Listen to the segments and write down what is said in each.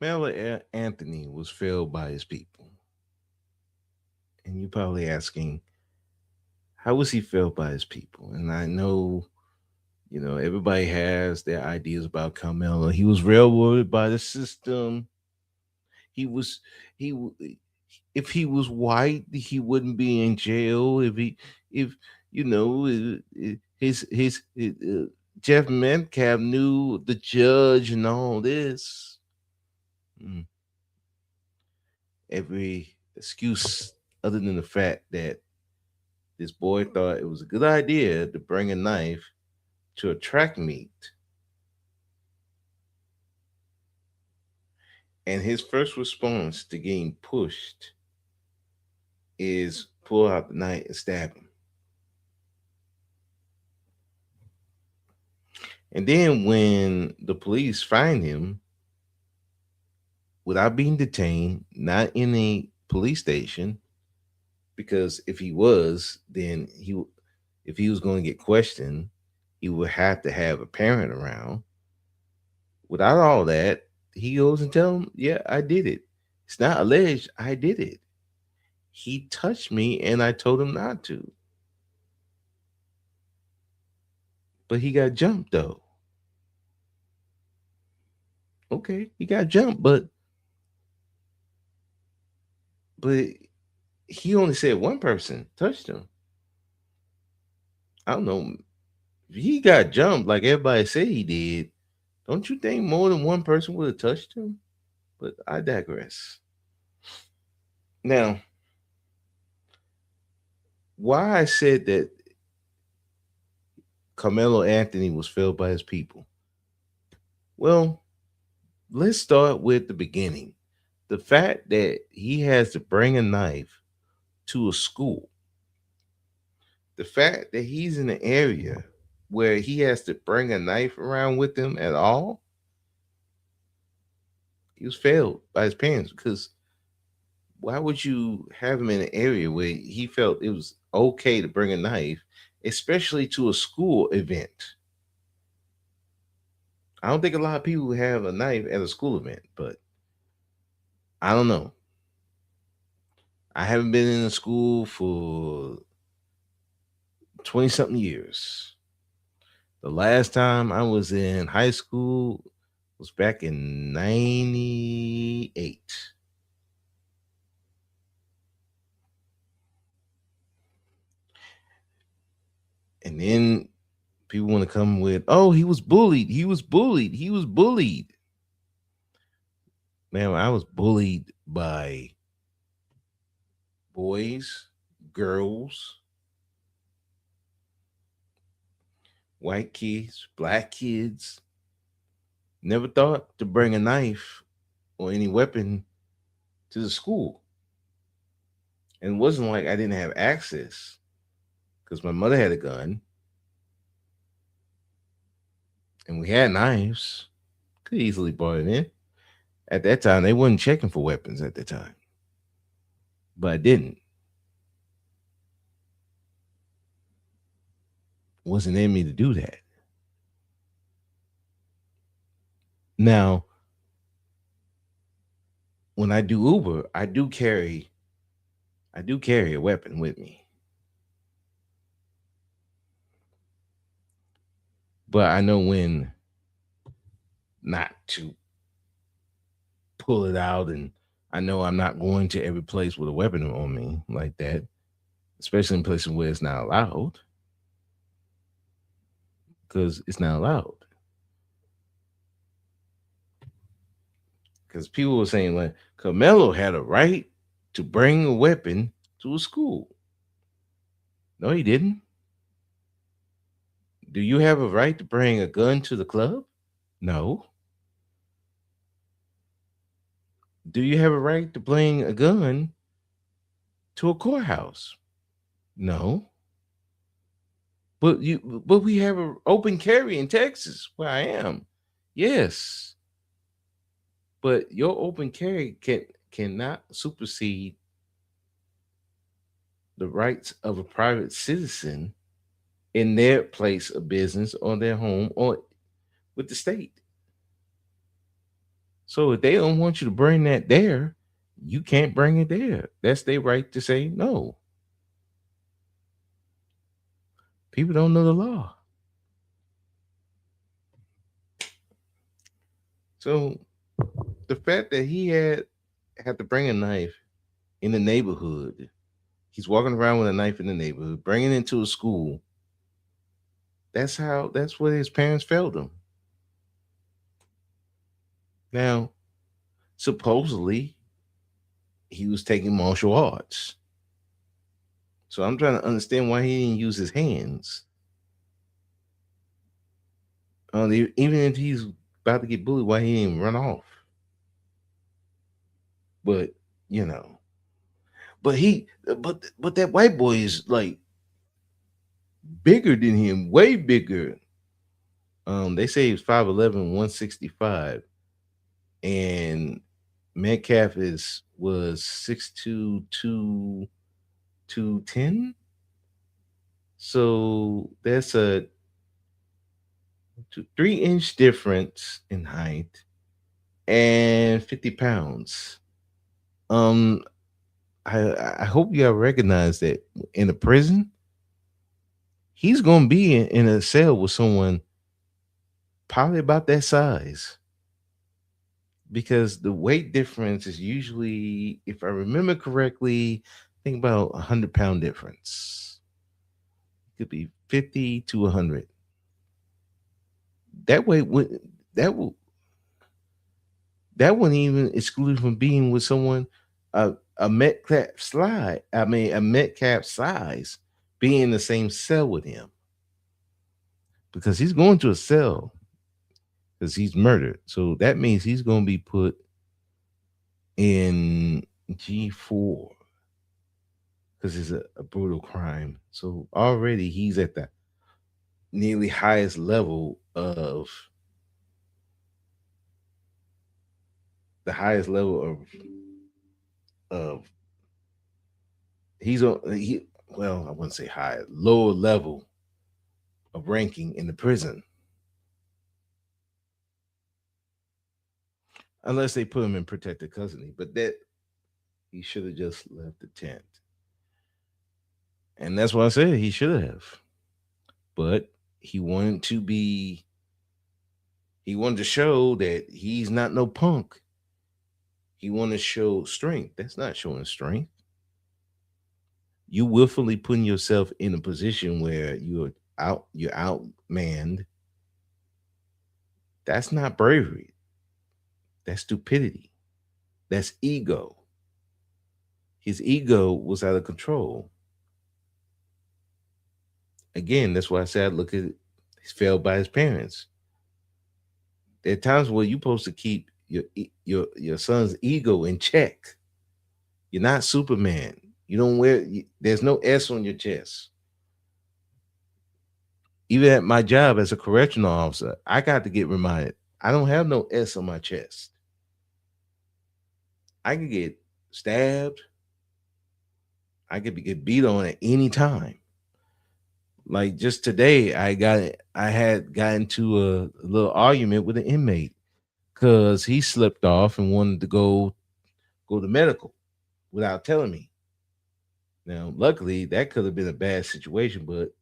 Anthony was failed by his people. And you're probably asking, how was he failed by his people? And I know, everybody has their ideas about Carmelo. He was railroaded by the system. He was, he, w- if he was white, he wouldn't be in jail. If Jeff Metcalf knew the judge and all this. Mm, every excuse other than the fact that this boy thought it was a good idea to bring a knife to a track meet, and his first response to getting pushed is pull out the knife and stab him. And then when the police find him without being detained, not in a police station, because if he was, then if he was going to get questioned, he would have to have a parent around. Without all that, he goes and tell him, "Yeah, I did it. It's not alleged. I did it. He touched me, and I told him not to." But he got jumped though. Okay, he got jumped, but he only said one person touched him. I don't know. If he got jumped like everybody said he did, don't you think more than one person would have touched him? But I digress. Now, why I said that Carmelo Anthony was failed by his people? Well, let's start with the beginning. The fact that he has to bring a knife to a school, the fact that he's in an area where he has to bring a knife around with him at all, he was failed by his parents because why would you have him in an area where he felt it was okay to bring a knife, especially to a school event? I don't think a lot of people have a knife at a school event, but I don't know. I haven't been in a school for 20 something years. The last time I was in high school was back in 98. And then people want to come with, oh, he was bullied. He was bullied. He was bullied. Man, I was bullied by boys, girls, white kids, black kids. Never thought to bring a knife or any weapon to the school. And it wasn't like I didn't have access because my mother had a gun and we had knives. Could easily brought it in. At that time, they wasn't checking for weapons at the time, but I didn't. Wasn't in me to do that. Now, when I do Uber, I do carry a weapon with me, but I know when not to pull it out, and I know I'm not going to every place with a weapon on me like that, especially in places where it's not allowed, because it's not allowed. Because people were saying like Carmelo had a right to bring a weapon to a school. No, he didn't. Do you have a right to bring a gun to the club? No. Do you have a right to bring a gun to a courthouse? No. But we have an open carry in Texas where I am. Yes. But your open carry cannot supersede the rights of a private citizen in their place of business or their home or with the state. So if they don't want you to bring that there, you can't bring it there. That's their right to say no. People don't know the law. So the fact that he had to bring a knife in the neighborhood, he's walking around with a knife in the neighborhood, bringing it into a school. That's what his parents failed him. Now, supposedly, he was taking martial arts. So I'm trying to understand why he didn't use his hands. Even if he's about to get bullied, why he didn't run off? But you know, but that white boy is like bigger than him, way bigger. They say he was 5'11", 165, and Metcalf was 6'2", 210. So that's a 3-inch difference in height and 50 pounds. Um, I hope y'all recognize that in a prison, he's gonna be in a cell with someone probably about that size because the weight difference is usually, if I remember correctly, I think about 100-pound difference. It could be 50 to 100. That way, that will that wouldn't even exclude from being with someone a Metcalf slide. I mean, a Metcalf size being in the same cell with him because he's going to a cell because he's murdered. So that means he's going to be put in G4 because it's a brutal crime. So already he's at the nearly highest level of the highest level of he's on he well, I wouldn't say high, lower level of ranking in the prison. Unless they put him in protected custody. But that he should have just left the tent. And that's what I said he should have. But he wanted to be he wanted to show that he's not no punk. He wanted to show strength. That's not showing strength. You willfully putting yourself in a position where you're outmanned. That's not bravery. That's stupidity. That's ego. His ego was out of control. Again, that's why I said look at he's failed by his parents. There are times where you're supposed to keep your son's ego in check. You're not Superman. You don't wear. There's no S on your chest. Even at my job as a correctional officer, I got to get reminded. I don't have no S on my chest. I could get stabbed. I could get beat on at any time. Like just today, I had got into a little argument with an inmate because he slipped off and wanted to go to medical without telling me. Now, luckily, that could have been a bad situation, but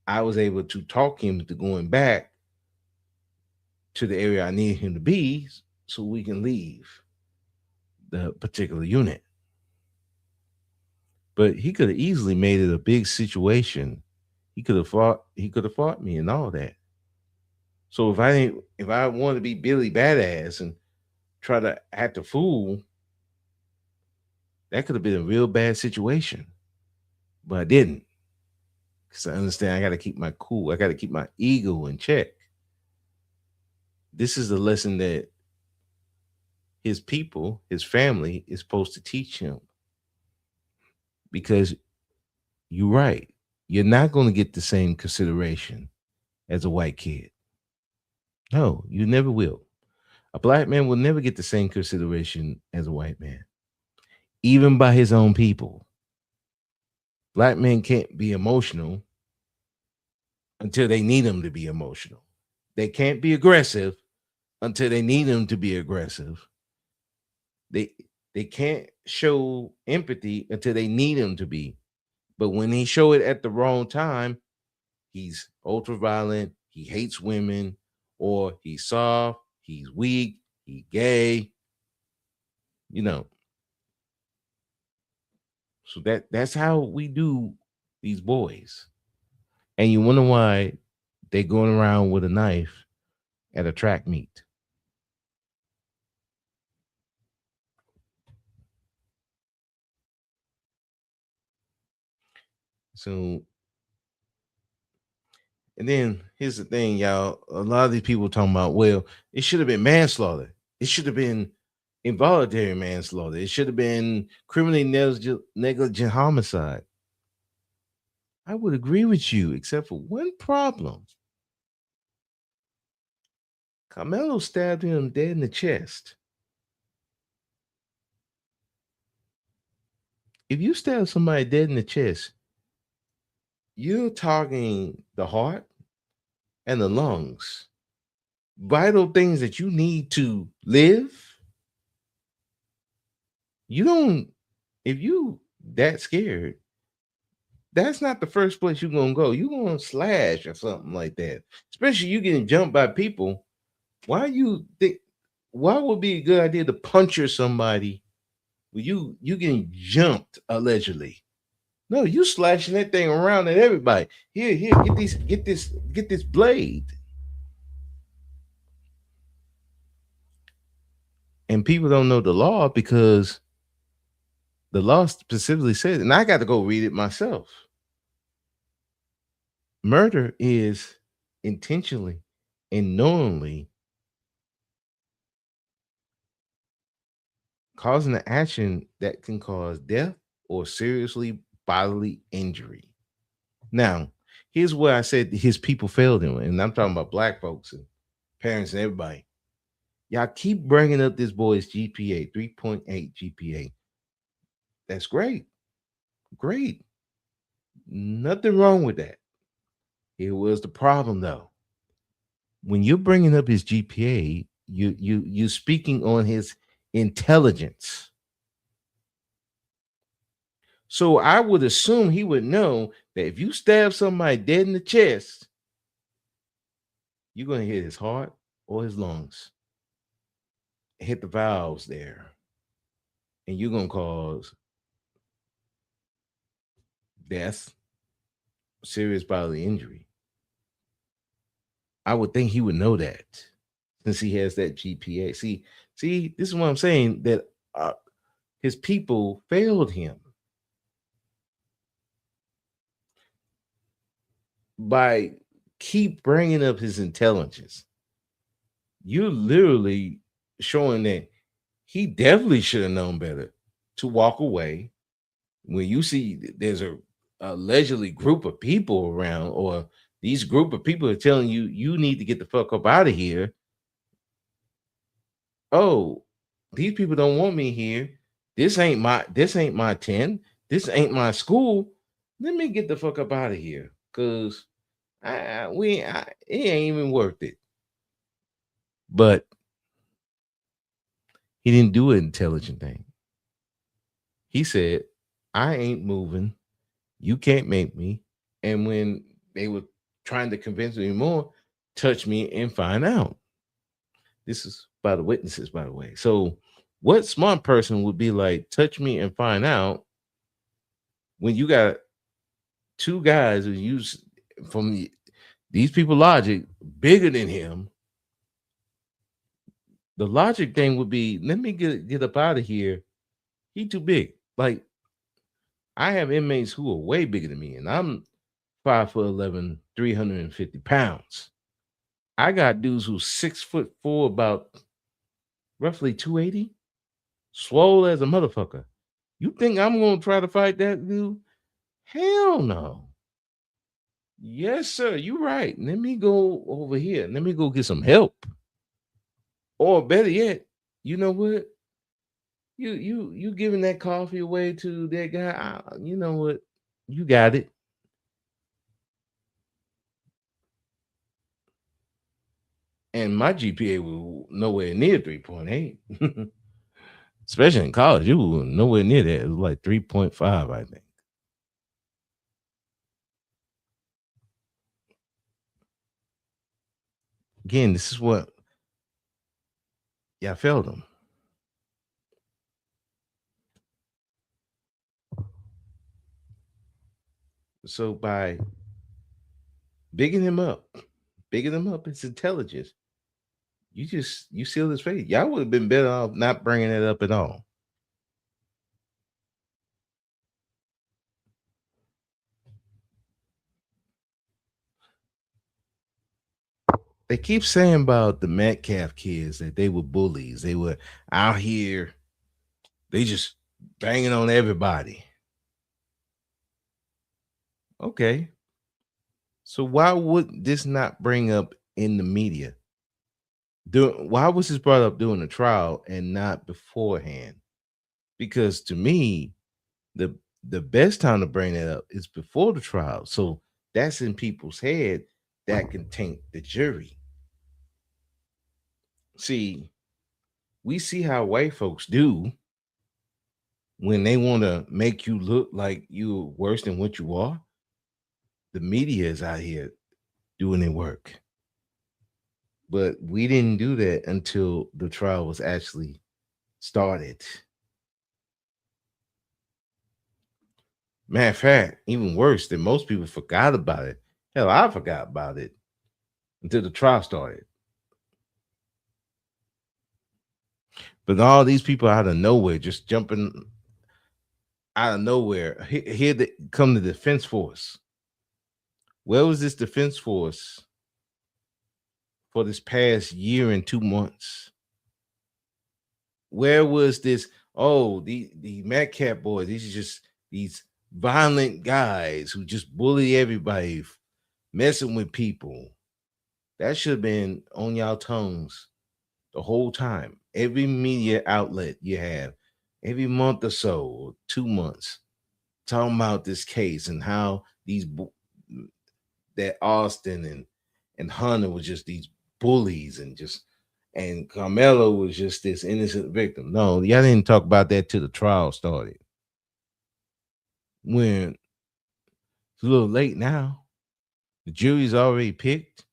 I was able to talk him to going back to the area I need him to be so we can leave the particular unit. But he could have easily made it a big situation. He could have fought me and all that. So if I wanted to be Billy Badass and try to act a fool, that could have been a real bad situation. But I didn't. Because I understand I got to keep my cool. I got to keep my ego in check. This is the lesson that his people, his family is supposed to teach him. Because you're right. You're not going to get the same consideration as a white kid. No, you never will. A black man will never get the same consideration as a white man, even by his own people. Black men can't be emotional until they need them to be emotional. They can't be aggressive until they need him to be aggressive. They they can't show empathy until they need him to be. But when he show it at the wrong time, he's ultra violent, he hates women, or he's soft, he's weak, he gay, you know. So that's how we do these boys. And you wonder why they going around with a knife at a track meet. So, and then here's the thing, y'all. A lot of these people talking about, well, it should have been manslaughter. It should have been involuntary manslaughter. It should have been criminally negligent homicide. I would agree with you, except for one problem. Carmelo stabbed him dead in the chest. If you stab somebody dead in the chest, you're targeting the heart and the lungs, vital things that you need to live. You don't, if you that scared, that's not the first place you're gonna go. You're gonna slash or something like that. Especially you getting jumped by people. Why you think why would be a good idea to puncture somebody when you getting jumped allegedly? No, you slashing that thing around at everybody. Here, get this blade. And people don't know the law because the law specifically says, and I got to go read it myself. Murder is intentionally and knowingly causing an action that can cause death or seriously bodily injury. Now, here's where I said his people failed him, and I'm talking about black folks and parents and everybody. Y'all keep bringing up this boy's GPA, 3.8 GPA. That's great. Great. Nothing wrong with that. Here was the problem though. When you're bringing up his GPA, you speaking on his intelligence. So I would assume he would know that if you stab somebody dead in the chest, you're gonna hit his heart or his lungs, hit the valves there, and you're gonna cause death, serious bodily injury. I would think he would know that since he has that GPA. See, this is what I'm saying that his people failed him by keep bringing up his intelligence. You're literally showing that he definitely should have known better to walk away when you see there's a allegedly group of people around, or these group of people are telling you you need to get the fuck up out of here. Oh, these people don't want me here. This ain't my 10. This ain't my school. Let me get the fuck up out of here. Cause it ain't even worth it. But he didn't do an intelligent thing. He said, I ain't moving. You can't make me. And when they were trying to convince me more, touch me and find out. This is by the witnesses, by the way. So, what smart person would be like, touch me and find out when you got two guys who use from these people logic bigger than him? The logic thing would be, let me get up out of here. He too big. Like I have inmates who are way bigger than me, and I'm 5'11", 350 pounds. I got dudes who's 6'4", about roughly 280, swole as a motherfucker. You think I'm gonna try to fight that dude? Hell no. Yes, sir. You're right. Let me go over here. Let me go get some help. Or better yet, you know what? You giving that coffee away to that guy? You know what? You got it. And my GPA was nowhere near 3.8. Especially in college, it was nowhere near that. It was like 3.5, I think. Again, this is what y'all failed him. So by bigging him up, his intelligence, you sealed his fate. Y'all would have been better off not bringing it up at all. They keep saying about the Metcalf kids that they were bullies. They were out here, they just banging on everybody. Okay. So why would this not bring up in the media? Why was this brought up during the trial and not beforehand? Because to me, the the best time to bring that up is before the trial. So that's in people's head that can taint the jury. See, we see how white folks do when they want to make you look like you're worse than what you are. The media is out here doing their work. But we didn't do that until the trial was actually started. Matter of fact, even worse than most people forgot about it. Hell, I forgot about it until the trial started. But all these people out of nowhere just jumping out of nowhere. Here they come the defense force. Where was this defense force for this past year and 2 months? Where was this? Oh, the Metcalf boys, these are just these violent guys who just bully everybody, messing with people. That should have been on y'all tongues the whole time. Every media outlet you have, every month or so, or 2 months, talking about this case and how that Austin and Hunter was just these bullies and Karmello was just this innocent victim. No, y'all didn't talk about that till the trial started. When it's a little late now, the jury's already picked,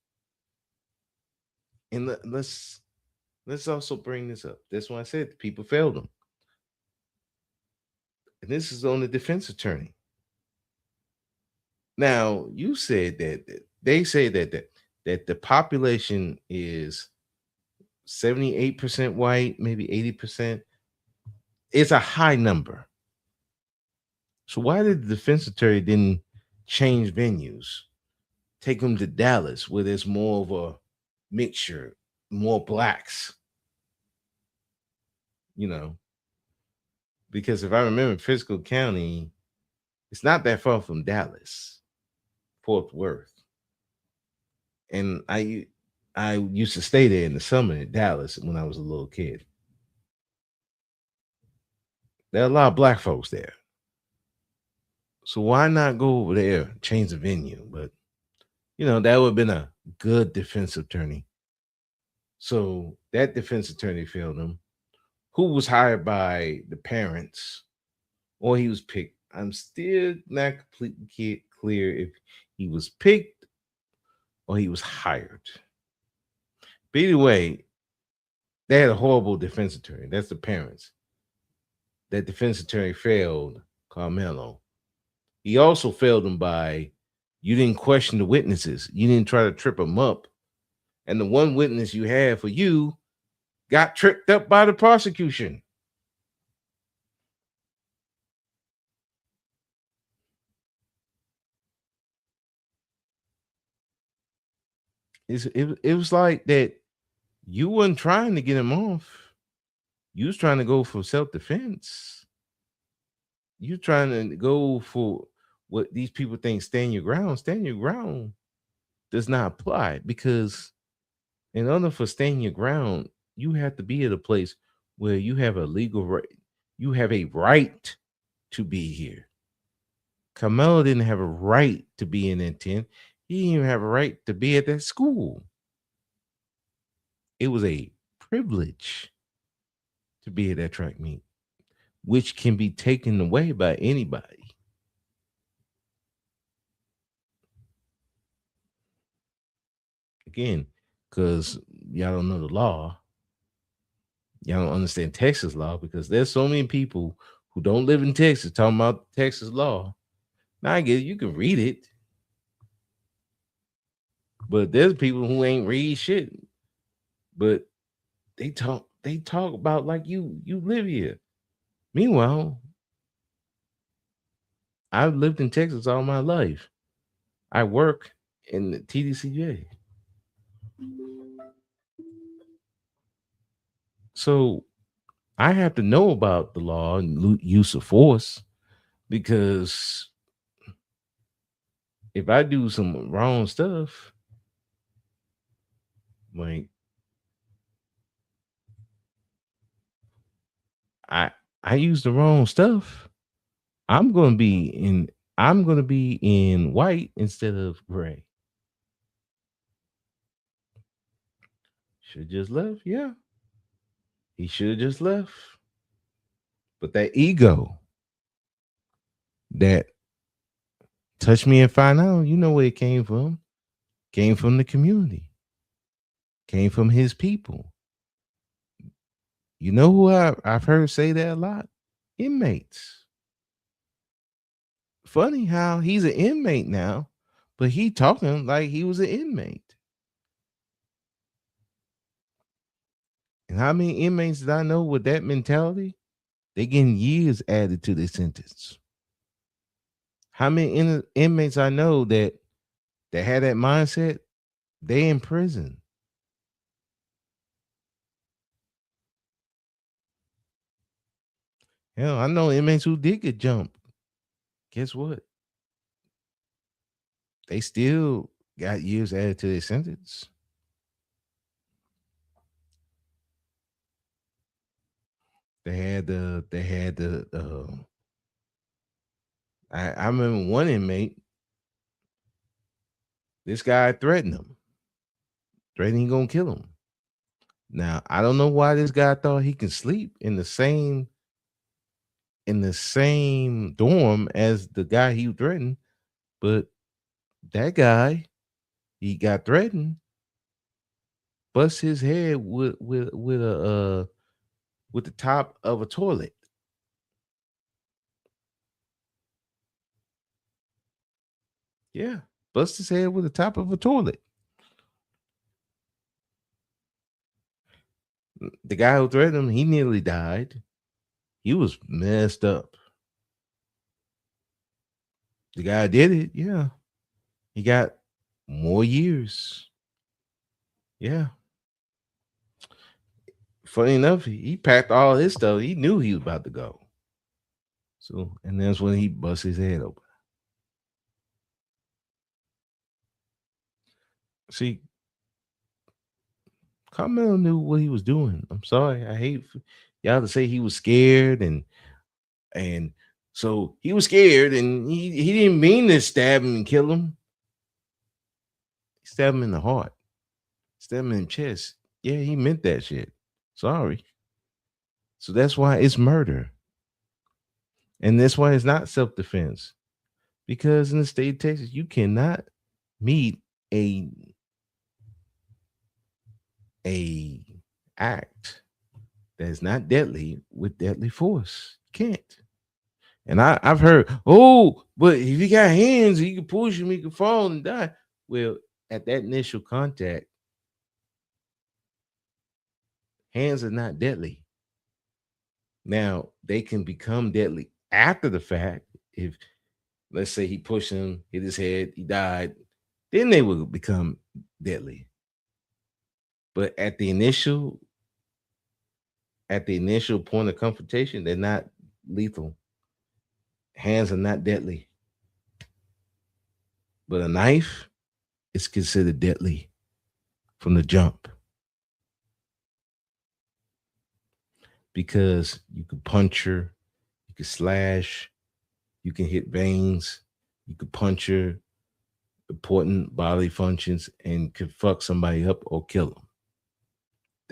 and let's also bring this up. That's why I said the people failed them, and this is on the defense attorney. Now you said that they say that the population is 78% white, maybe 80%. It's a high number. So why did the defense attorney didn't change venues? Take them to Dallas where there's more of a mixture, more blacks, you know. Because if I remember Frisco County, it's not that far from Dallas, Fort Worth. And I used to stay there in the summer in Dallas when I was a little kid. There are a lot of black folks there. So why not go over there, change the venue? But that would have been a good defense attorney. So that defense attorney failed him, who was hired by the parents, or he was picked. I'm still not completely clear if he was picked or he was hired. But either way, they had a horrible defense attorney. That's the parents. That defense attorney failed Karmello. He also failed him by you didn't question the witnesses. You didn't try to trip them up. And the one witness you had for you got tripped up by the prosecution. It was like that you weren't trying to get him off. You was trying to go for self-defense. You trying to go for what these people think stand your ground. Stand your ground does not apply because in order for stand your ground, you have to be at a place where you have a legal right. You have a right to be here. Carmelo didn't have a right to be in that tent. He didn't even have a right to be at that school. It was a privilege to be at that track meet, which can be taken away by anybody. Again, because y'all don't know the law, y'all don't understand Texas law, because there's so many people who don't live in Texas talking about Texas law. Now I get it, you can read it, but there's people who ain't read shit, but they talk about like you live here. Meanwhile, I've lived in Texas all my life. I work in the TDCJ. So I have to know about the law and use of force, because if I do some wrong stuff, like I I use the wrong stuff, I'm gonna be in I'm gonna be in white instead of gray. Should just left, yeah. He should have just left. But that ego that touched me and find out, you know where it came from? Came from the community. Came from his people. You know who I've heard say that a lot? Inmates. Funny how he's an inmate now, but he talking like he was an inmate. And how many inmates did I know with that mentality? They getting years added to their sentence. How many inmates I know that had that mindset? They in prison. Hell, I know inmates who did get jumped. Guess what? They still got years added to their sentence. I remember one inmate, this guy threatened him, threatened he gonna kill him. Now, I don't know why this guy thought he can sleep in the same dorm as the guy he threatened, but that guy, he got threatened, bust his head with the top of a toilet. Yeah, bust his head with the top of a toilet. The guy who threatened him, he nearly died. He was messed up. The guy did it. Yeah, he got more years. Yeah. Funny enough, he packed all his stuff. He knew he was about to go. So, and that's when he bust his head open. See, Carmelo knew what he was doing. I'm sorry. I hate y'all to say he was scared and so he was scared and he didn't mean to stab him and kill him. He stabbed him in the heart, stabbed him in the chest. Yeah, he meant that shit. Sorry. So that's why it's murder. And that's why it's not self-defense. Because in the state of Texas, you cannot meet a a act that is not deadly with deadly force. Can't. And I've heard, oh, but if you got hands, you can push him, he can fall and die. Well, at that initial contact, hands are not deadly. Now they can become deadly after the fact. If let's say he pushed him, hit his head, he died, then they will become deadly. But at the initial point of confrontation, they're not lethal. Hands are not deadly. But a knife is considered deadly from the jump, because you can puncture, you can slash, you can hit veins, you can puncture important bodily functions and could fuck somebody up or kill them.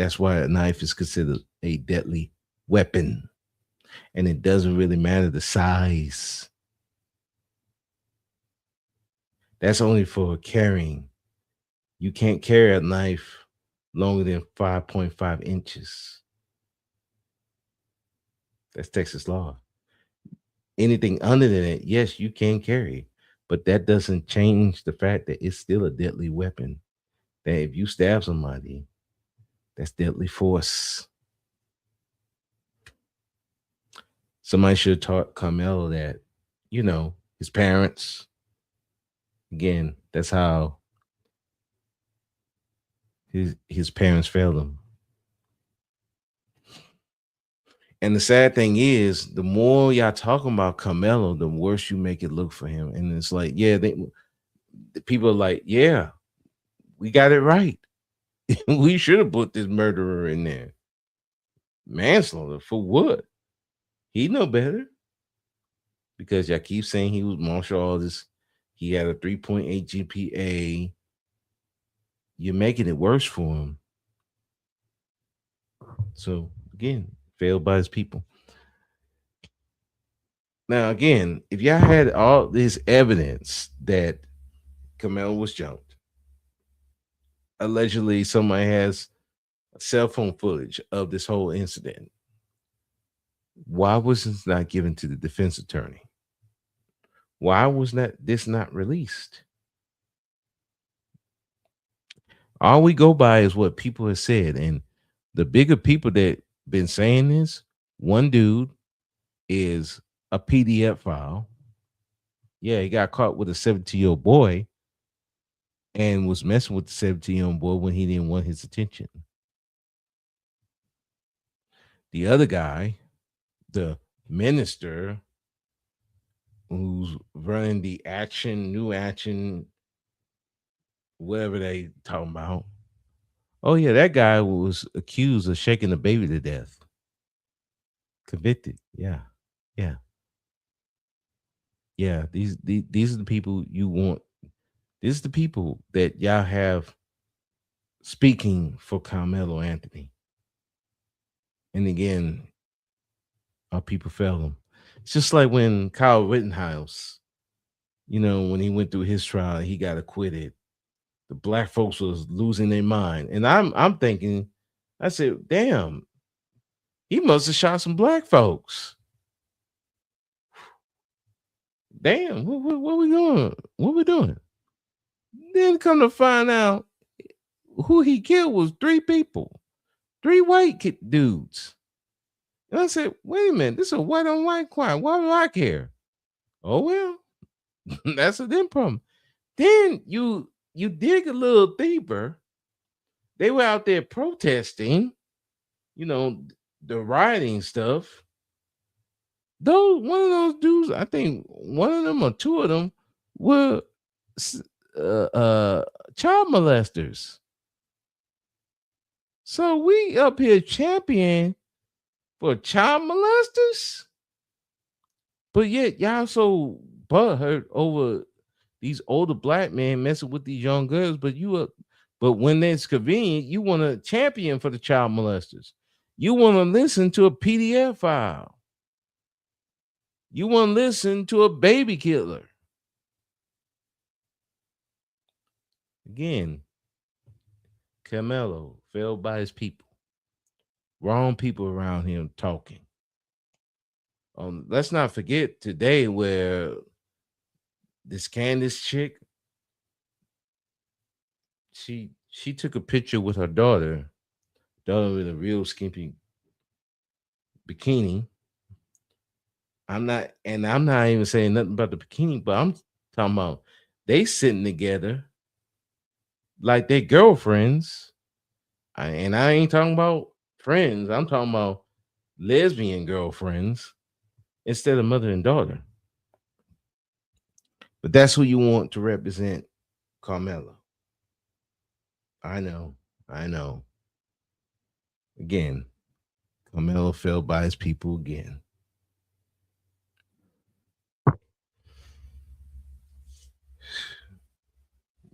That's why a knife is considered a deadly weapon. And it doesn't really matter the size. That's only for carrying. You can't carry a knife longer than 5.5 inches. That's Texas law. Anything under than it, yes, you can carry, but that doesn't change the fact that it's still a deadly weapon. That if you stab somebody, that's deadly force. Somebody should have taught Carmelo that, his parents, again, that's how his parents failed him. And the sad thing is, the more y'all talking about Carmelo, the worse you make it look for him. And it's like, yeah, the people are like, yeah, we got it right. We should have put this murderer in there. Manslaughter for what? He know better because y'all keep saying he was martial artist. He had a 3.8 GPA. You're making it worse for him. So again, failed by his people. Now, again, if y'all had all this evidence that Carmelo was jumped, allegedly somebody has cell phone footage of this whole incident, why was this not given to the defense attorney? Why was this not released? All we go by is what people have said, and the bigger people that been saying this, one dude is a PDF file. Yeah, he got caught with a 17-year-old boy and was messing with the 17-year-old boy when he didn't want his attention. The other guy, the minister who's running the new action, whatever they talking about. Oh yeah, that guy was accused of shaking a baby to death. Convicted. Yeah. Yeah. Yeah. These are the people you want. These are the people that y'all have speaking for Carmelo Anthony. And again, our people fail him. It's just like when Kyle Rittenhouse, when he went through his trial, he got acquitted. The black folks was losing their mind. And I'm thinking, I said, damn, he must have shot some black folks. Damn, what we doing? What we doing? Then come to find out who he killed was three people, three white dudes. And I said, wait a minute, this is a white on white crime. Why do I care? Oh well, that's a them problem. Then you dig a little deeper. They were out there protesting, you know, the rioting stuff. Those one of those dudes, I think one of them or two of them were uh, uh child molesters. So we up here champion for child molesters, but yet y'all so butthurt over these older black men messing with these young girls. But when it's convenient, you want to champion for the child molesters. You want to listen to a PDF file. You want to listen to a baby killer. Again, Carmelo failed by his people. Wrong people around him talking. Let's not forget today where this Candace chick, she took a picture with her daughter with a real skimpy bikini. I'm not even saying nothing about the bikini, but I'm talking about they sitting together like they girlfriends. And I ain't talking about friends. I'm talking about lesbian girlfriends instead of mother and daughter. But that's who you want to represent Carmelo. I know. I know. Again, Carmelo fell by his people again.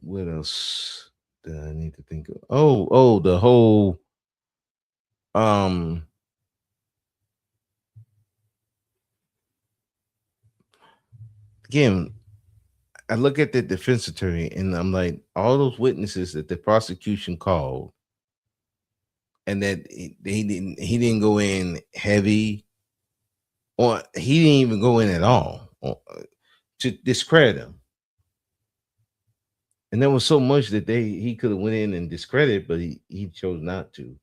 What else do I need to think of? Oh, the whole Um, Again, I look at the defense attorney and I'm like, all those witnesses that the prosecution called, and that he didn't go in heavy, or he didn't even go in at all to discredit him. And there was so much that he could have went in and discredit, but he chose not to.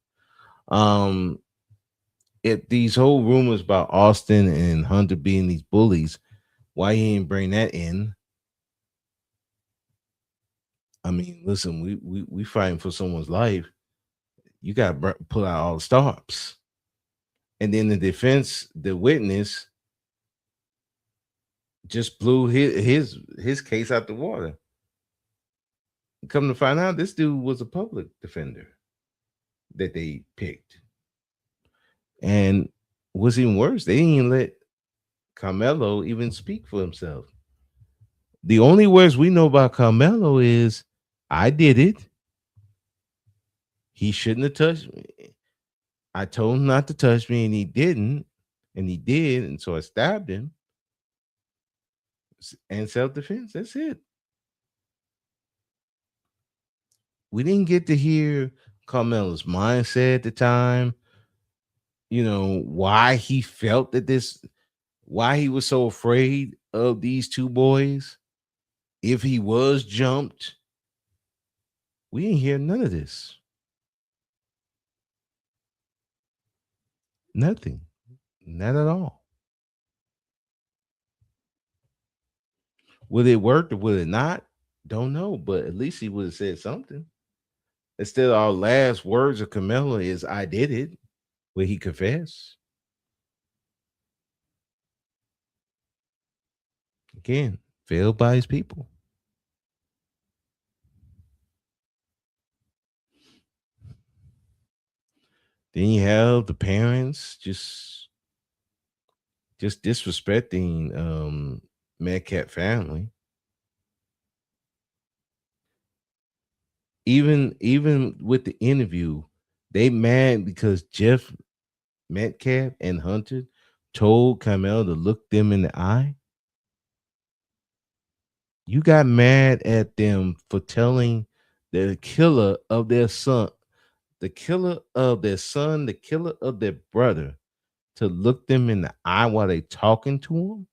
Um, if these whole rumors about Austin and Hunter being these bullies, why he didn't bring that in? I mean, listen, we fighting for someone's life. You got to pull out all the stops. And then the defense, the witness, just blew his case out the water. Come to find out, this dude was a public defender that they picked. And what's even worse, they didn't even let Carmelo even speak for himself. The only words we know about Carmelo is, I did it. He shouldn't have touched me. I told him not to touch me, and he didn't. And he did. And so I stabbed him. And self-defense. That's it. We didn't get to hear Carmelo's mindset at the time. Why he felt that why he was so afraid of these two boys. If he was jumped, we didn't hear none of this. Nothing. Not at all. Would it work or would it not? Don't know, but at least he would have said something. Instead, our last words of Carmelo is, I did it, where he confessed. Again, failed by his people. Then you have the parents just disrespecting Metcalf family. Even with the interview, they mad because Jeff Metcalf and Hunter told Carmel to look them in the eye. You got mad at them for telling the killer of their son, the killer of their son, the killer of their brother, to look them in the eye while they talking to them.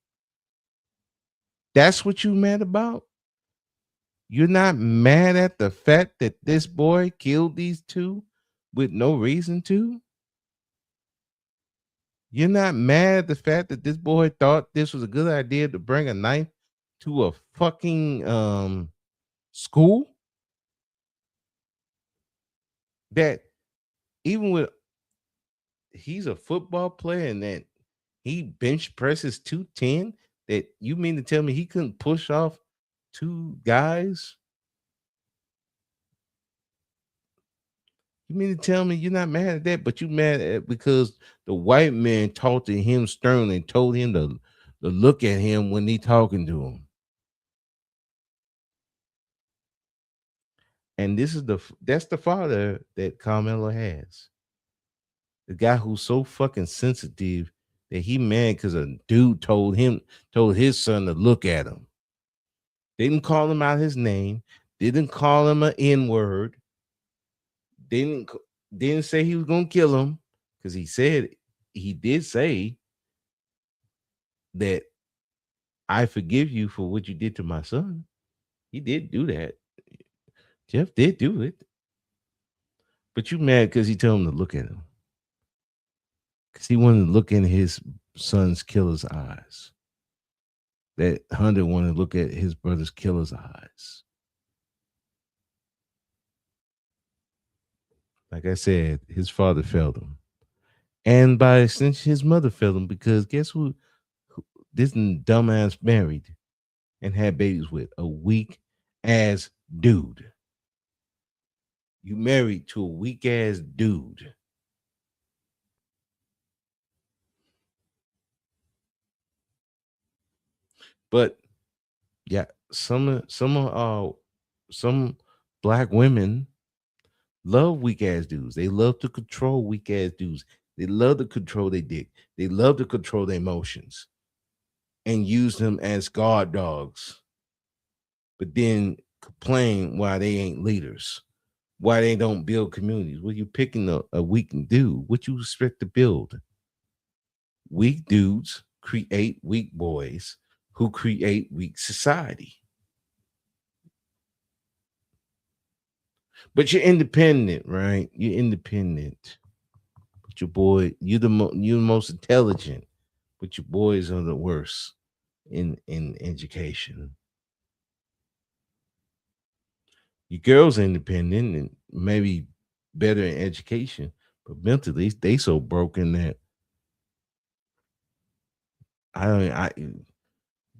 That's what you mad about? You're not mad at the fact that this boy killed these two with no reason to? You're not mad at the fact that this boy thought this was a good idea to bring a knife to a fucking school? That even with he's a football player and that he bench presses 210, that you mean to tell me he couldn't push off two guys? You mean to tell me you're not mad at that, but you mad at because the white man talked to him sternly and told him to look at him when he talking to him. And that's the father that Carmelo has. The guy who's so fucking sensitive that he mad because a dude told his son to look at him. Didn't call him out his name, didn't call him an N-word, didn't didn't say he was gonna kill him, because he did say that I forgive you for what you did to my son. He did do that. Jeff did do it. But you mad because he told him to look at him. Because he wanted to look in his son's killer's eyes. That Hunter wanted to look at his brother's killer's eyes. Like I said, his father failed him. And by extension, his mother failed him because guess who this dumbass married and had babies with? A weak ass dude. You married to a weak ass dude. But yeah, some black women love weak ass dudes. They love to control weak ass dudes. They love to control their dick. They love to control their emotions and use them as guard dogs, but then complain why they ain't leaders, why they don't build communities. Well, you picking a weak dude. What you expect to build? Weak dudes create weak boys who create weak society. But you're independent, right? You're independent. But your boy, you're the most intelligent. But your boys are the worst in education. Your girls are independent and maybe better in education, but mentally they so broken that I don't. I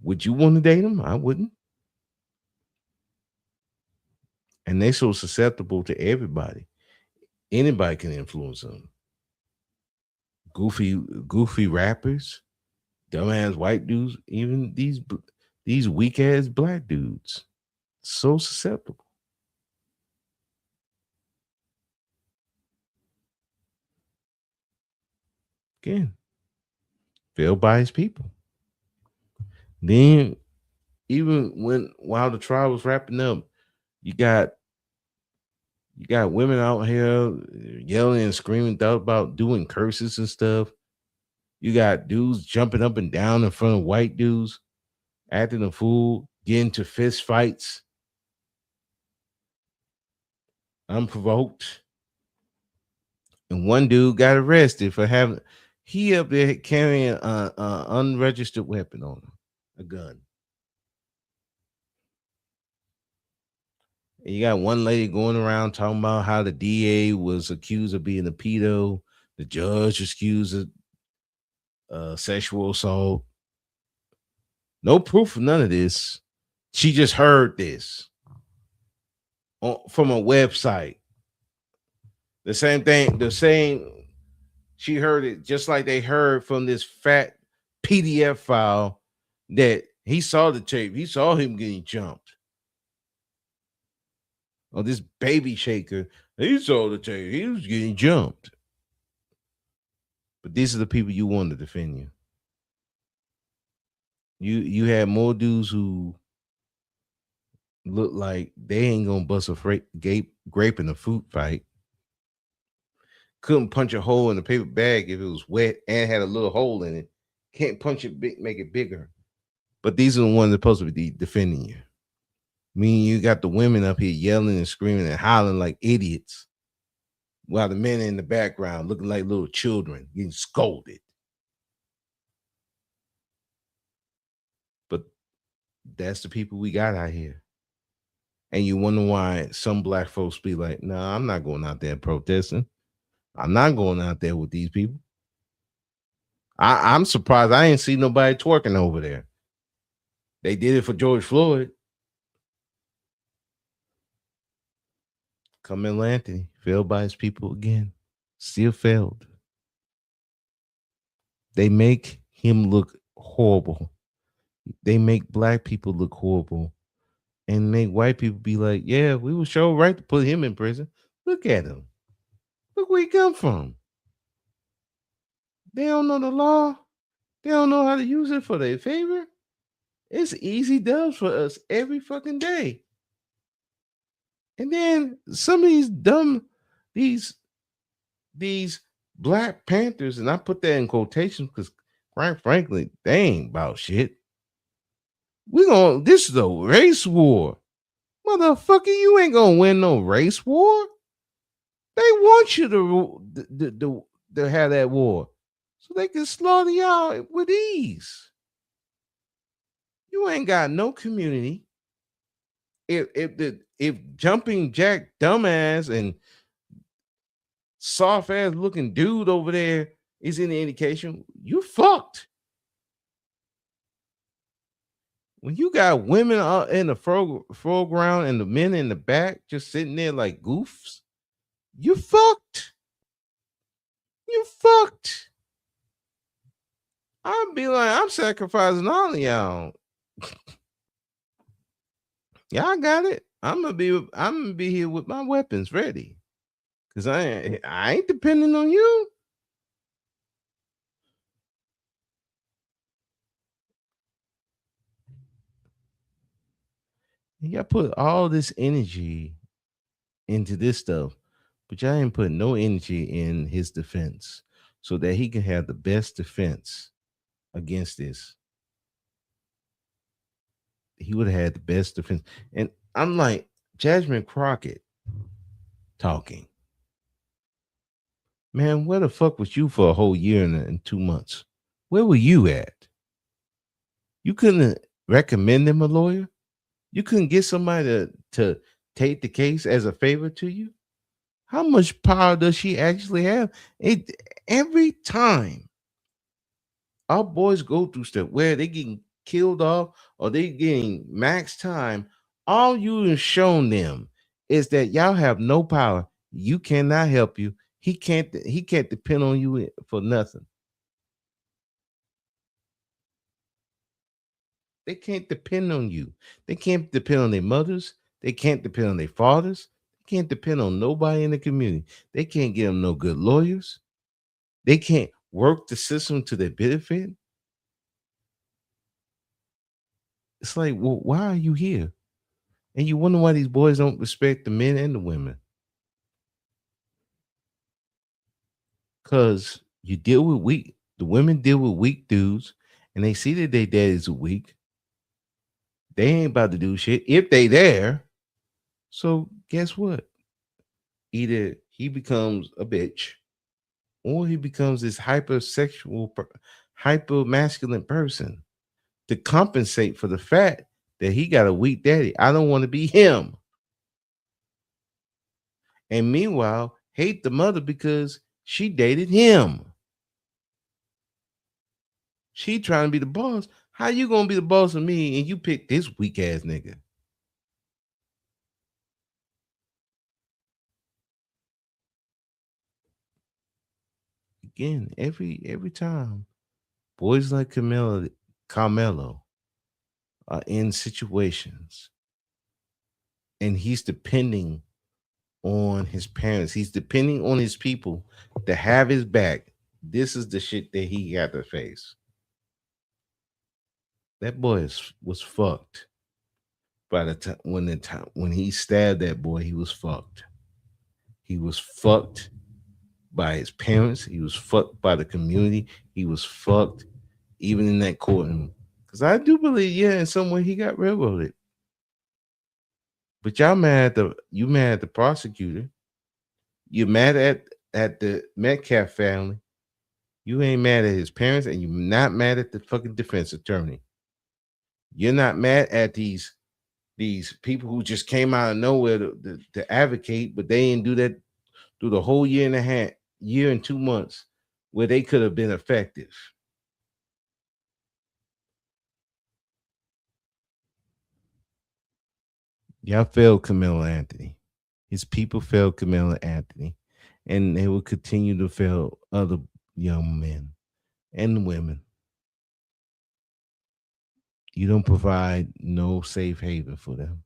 would you want to date them? I wouldn't. And they so susceptible to everybody. Anybody can influence them. Goofy rappers, dumbass white dudes, even these weak ass black dudes, so susceptible. Again, failed by his people. Then even while the trial was wrapping up, you got you got women out here yelling and screaming about doing curses and stuff. You got dudes jumping up and down in front of white dudes, acting a fool, getting to fist fights, unprovoked. And one dude got arrested for having he up there carrying a unregistered weapon on him, a gun. And you got one lady going around talking about how the DA was accused of being a pedo, the judge was accused of sexual assault. No proof of none of this. She just heard this from a website. The same thing, the same. She heard it just like they heard from this fat PDF file that he saw the tape. He saw him getting jumped. Oh, this baby shaker. He saw the tape. He was getting jumped. But these are the people you want to defend you. You had more dudes who look like they ain't gonna bust a grape in a food fight. Couldn't punch a hole in a paper bag if it was wet and had a little hole in it. Can't punch it big, make it bigger. But these are the ones that are supposed to be defending you. Meaning you got the women up here yelling and screaming and hollering like idiots, while the men in the background looking like little children getting scolded. But that's the people we got out here. And you wonder why some black folks be like, no, I'm not going out there protesting. I'm not going out there with these people. I'm surprised I ain't see nobody twerking over there. They did it for George Floyd. Carmelo Anthony failed by his people again. Still failed. They make him look horrible. They make black people look horrible and make white people be like, yeah, we were sure right to put him in prison. Look at him. Look where he come from. They don't know the law. They don't know how to use it for their favor. It's easy dubs for us every fucking day. And then some of these these Black Panthers, and I put that in quotations because quite frankly, they ain't about shit. This is a race war. Motherfucker, you ain't gonna win no race war. They want you to have that war so they can slaughter y'all with ease. You ain't got no community. If jumping jack dumbass and soft ass looking dude over there is any indication, you fucked. When you got women in the foreground and the men in the back just sitting there like goofs, you fucked. You fucked. I'd be like, I'm sacrificing all of y'all. Y'all got it. I'm gonna be here with my weapons ready. Cause I ain't depending on you. Y'all put all this energy into this stuff, but y'all ain't put no energy in his defense so that he can have the best defense against this. He would have had the best defense. And I'm like, Jasmine Crockett talking. Man, where the fuck was you for a whole year and 2 months? Where were you at? You couldn't recommend them a lawyer? You couldn't get somebody to take the case as a favor to you? How much power does she actually have? It every time our boys go through stuff where they getting killed off or they getting max time, all you have shown them is that y'all have no power. You cannot help you. He can't depend on you for nothing. They can't depend on you. They can't depend on their mothers. They can't depend on their fathers. They can't depend on nobody in the community. They can't get them no good lawyers. They can't work the system to their benefit. It's like, well, why are you here? And you wonder why these boys don't respect the men and the women. Because you deal with the women deal with weak dudes, and they see that their daddies are weak. They ain't about to do shit if they there. So guess what? Either he becomes a bitch or he becomes this hypersexual, hyper masculine person to compensate for the fact that he got a weak daddy. I don't want to be him. And meanwhile, hate the mother because she dated him. She trying to be the boss. How you gonna be the boss of me and you pick this weak ass nigga? Again, every time boys like Carmelo are in situations and he's depending on his parents. He's depending on his people to have his back. This is the shit that he got to face. That boy was fucked. By the time when he stabbed that boy, he was fucked. He was fucked by his parents. He was fucked by the community. He was fucked even in that courtroom. Because I do believe, yeah, in some way he got railroaded. But y'all mad at the prosecutor. You're mad at the Metcalf family. You ain't mad at his parents, and you're not mad at the fucking defense attorney. You're not mad at these people who just came out of nowhere to advocate, but they didn't do that through the whole year and 2 months, where they could have been effective. Y'all failed Camilla Anthony. His people failed Camilla Anthony, and they will continue to fail other young men and women. You don't provide no safe haven for them.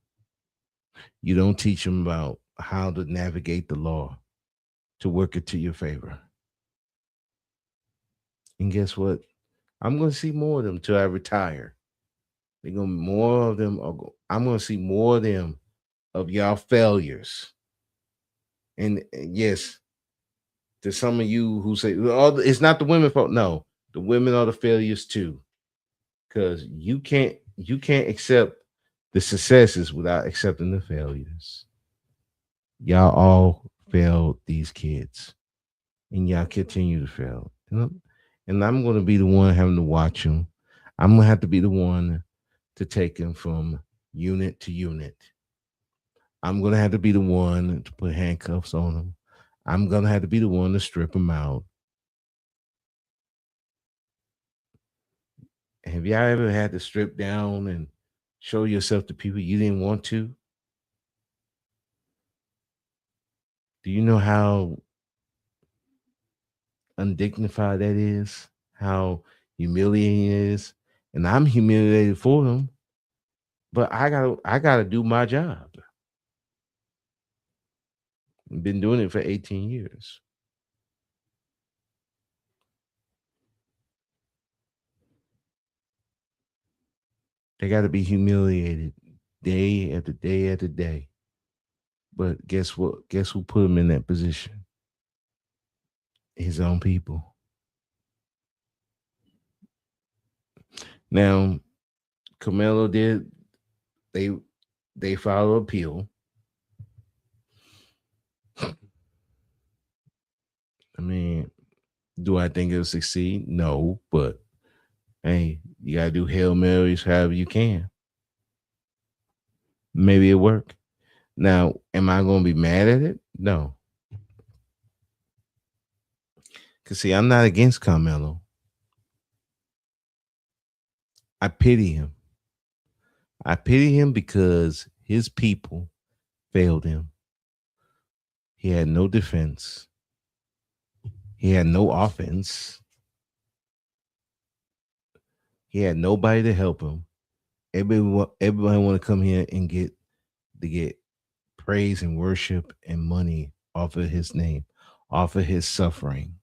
You don't teach them about how to navigate the law to work it to your favor. And guess what? I'm going to see more of them till I retire. They're going to more of them. I'm going to see more of them of y'all failures. And yes, to some of you who say, "Oh, it's not the women fault." No, the women are the failures too, because you can't accept the successes without accepting the failures. Y'all all failed these kids, and y'all continue to fail. And I'm going to be the one having to watch them. I'm going to have to be the one to take them from unit to unit. I'm going to have to be the one to put handcuffs on them. I'm going to have to be the one to strip them out. Have y'all ever had to strip down and show yourself to people you didn't want to? Do you know how undignified that is? How humiliating it is? And I'm humiliated for them, but I gotta do my job. Been doing it for 18 years. They got to be humiliated day after day after day. But guess what? Guess who put him in that position? His own people. Now, Carmelo did they they filed an appeal. I mean, do I think it'll succeed? No, but hey, you gotta do Hail Marys however you can. Maybe it work. Now, am I gonna be mad at it? No. Cause see, I'm not against Carmelo. I pity him. I pity him because his people failed him. He had no defense. He had no offense. He had nobody to help him. Everybody want to come here and get praise and worship and money off of his name, off of his suffering.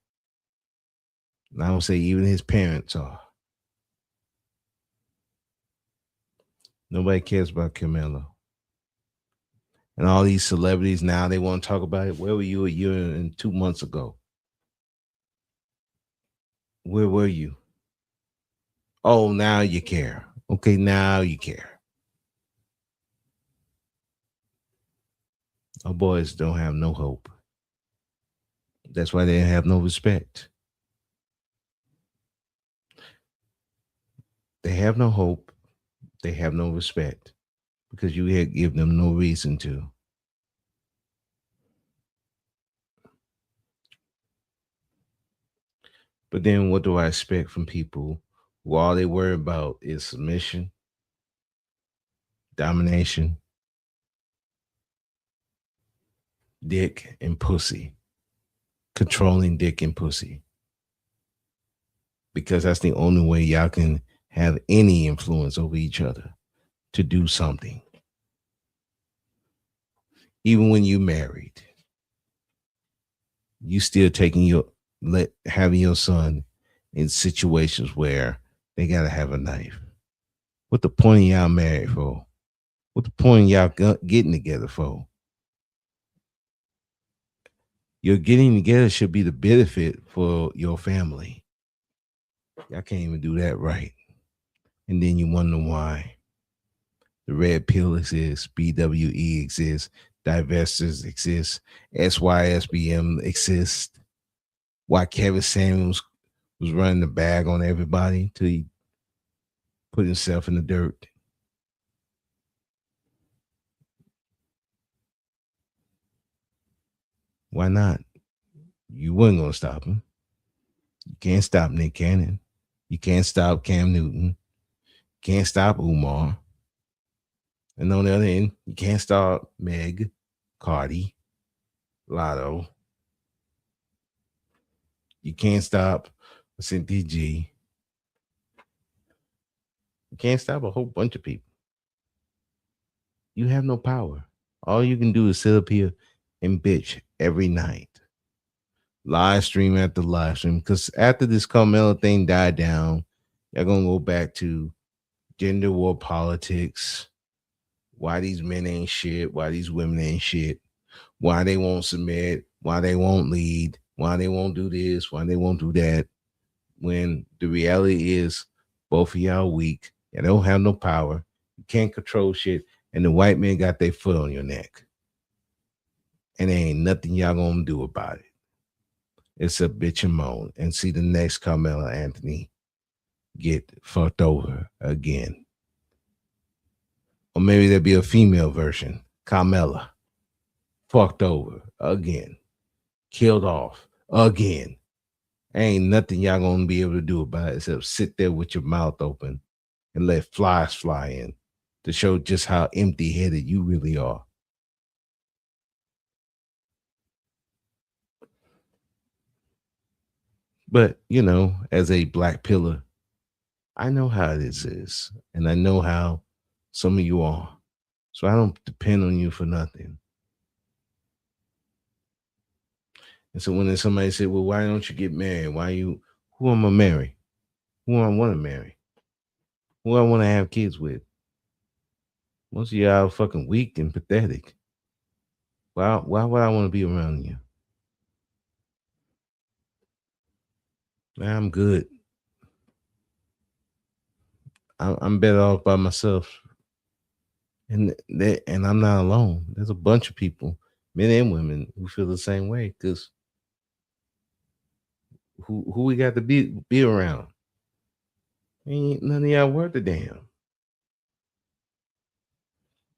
And I don't say even his parents are. Nobody cares about Carmelo. And all these celebrities now they want to talk about it. Where were you a year and 2 months ago? Where were you? Oh, now you care. Okay, now you care. Our boys don't have no hope. That's why they have no respect. They have no hope. They have no respect because you had give them no reason to. But then what do I expect from people who all they worry about is submission, domination, dick, and pussy? Controlling dick and pussy. Because that's the only way y'all can have any influence over each other to do something. Even when you married, you still taking your having your son in situations where they gotta have a knife. What the point of y'all married for? What the point of y'all getting together for? Your getting together should be the benefit for your family. Y'all can't even do that right. And then you wonder why the red pill exists, BWE exists, divestors exist, SYSBM exists. Why Kevin Samuels was running the bag on everybody till he put himself in the dirt. Why not? You weren't gonna stop him. You can't stop Nick Cannon. You can't stop Cam Newton. Can't stop Umar. And on the other end, you can't stop Meg, Cardi, Lotto. You can't stop Cynthia G. You can't stop a whole bunch of people. You have no power. All you can do is sit up here and bitch every night. Live stream after live stream. Because after this Carmelo thing died down, you're gonna go back to gender war politics. Why these men ain't shit, why these women ain't shit, why they won't submit, why they won't lead, why they won't do this, why they won't do that. When the reality is both of y'all weak, you don't have no power, you can't control shit, and the white men got their foot on your neck. And there ain't nothing y'all gonna do about it. It's a bitch and moan and see the next Carmelo Anthony get fucked over again. Or maybe there'll be a female version, Carmella, fucked over again, killed off again. Ain't nothing y'all gonna be able to do about it except sit there with your mouth open and let flies fly in to show just how empty headed you really are. But, as a black pillar, I know how this is, and I know how some of you are. So I don't depend on you for nothing. And so when somebody said, "Well, why don't you get married? Why you? Who am I marry? Who I want to marry? Who I want to have kids with?" Most of y'all are fucking weak and pathetic. Why would I want to be around you? I'm good. I'm better off by myself, and I'm not alone. There's a bunch of people, men and women, who feel the same way. Because who we got to be around? Ain't none of y'all worth a damn.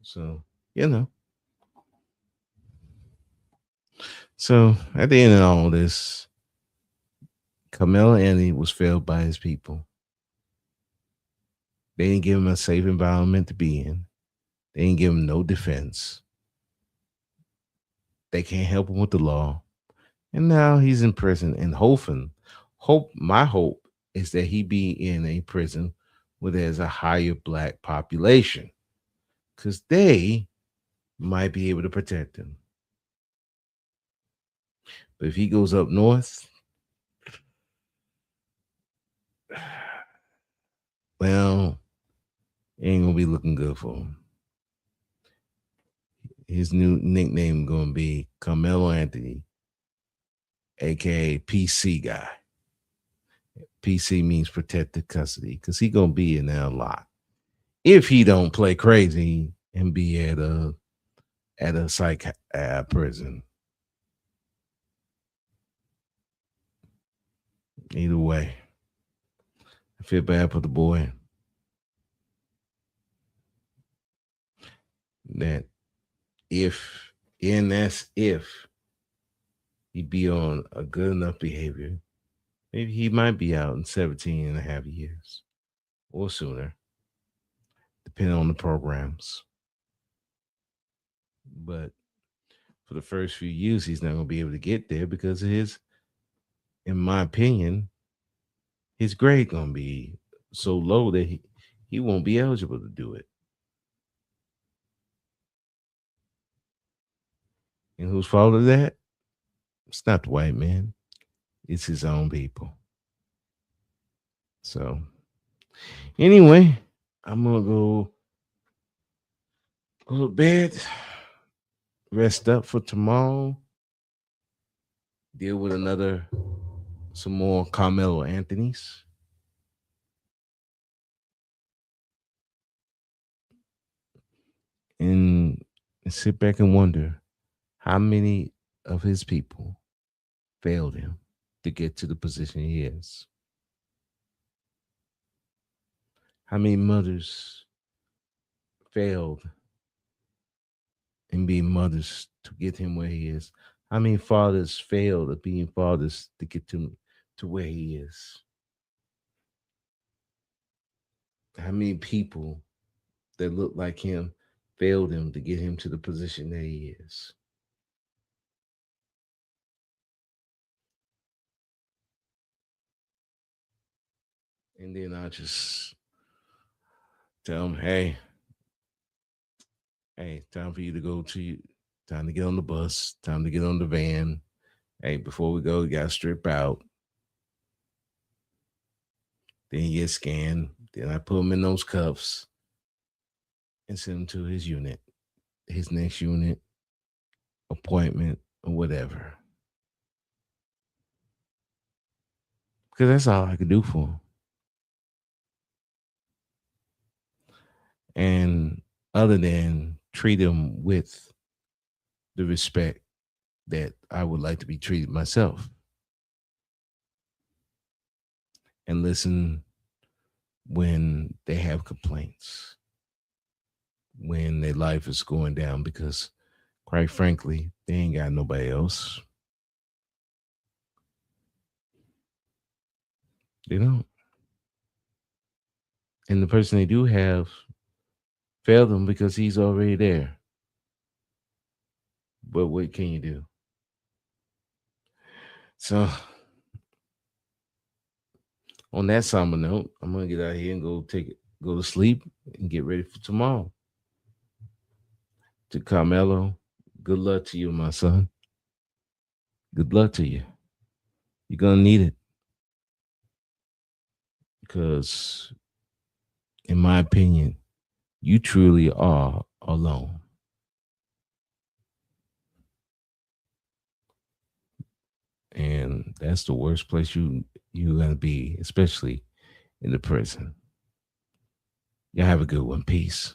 So you know. So at the end of all this, Carmelo Anthony was failed by his people. They didn't give him a safe environment to be in. They didn't give him no defense. They can't help him with the law. And now he's in prison and hoping, my hope is that he be in a prison where there's a higher black population. Because they might be able to protect him. But if he goes up north, well, it ain't gonna be looking good for him. His new nickname gonna be Carmelo Anthony, aka PC guy. PC means protected custody, because he gonna be in there a lot. If he don't play crazy and be at a psych prison. Either way, I feel bad for the boy that if and that's if he be on a good enough behavior, maybe he might be out in 17 and a half years or sooner, depending on the programs. But for the first few years, he's not going to be able to get there because of in my opinion, his grade going to be so low that he won't be eligible to do it. And whose fault is that? It's not the white man. It's his own people. So anyway, I'm gonna go to bed, rest up for tomorrow, deal with some more Carmelo Anthony's, and sit back and wonder how many of his people failed him to get to the position he is. How many mothers failed in being mothers to get him where he is? How many fathers failed at being fathers to get to where he is? How many people that look like him failed him to get him to the position that he is? And then I just tell him, hey, time for you to go time to get on the bus, time to get on the van. Hey, before we go, you gotta strip out. Then you get scanned. Then I put him in those cuffs and send him to his unit, his next unit, appointment, or whatever. Because that's all I could do for him. And other than treat him with the respect that I would like to be treated myself, and listen when they have complaints, when their life is going down, because quite frankly, they ain't got nobody else. They don't. And the person they do have failed them because he's already there. But what can you do? So, on that somber note, I'm gonna get out here and go to sleep and get ready for tomorrow. To Carmelo, good luck to you, my son. Good luck to you. You're gonna need it because, in my opinion, you truly are alone, and that's the worst place you're gonna be, especially in the prison. Y'all have a good one. Peace.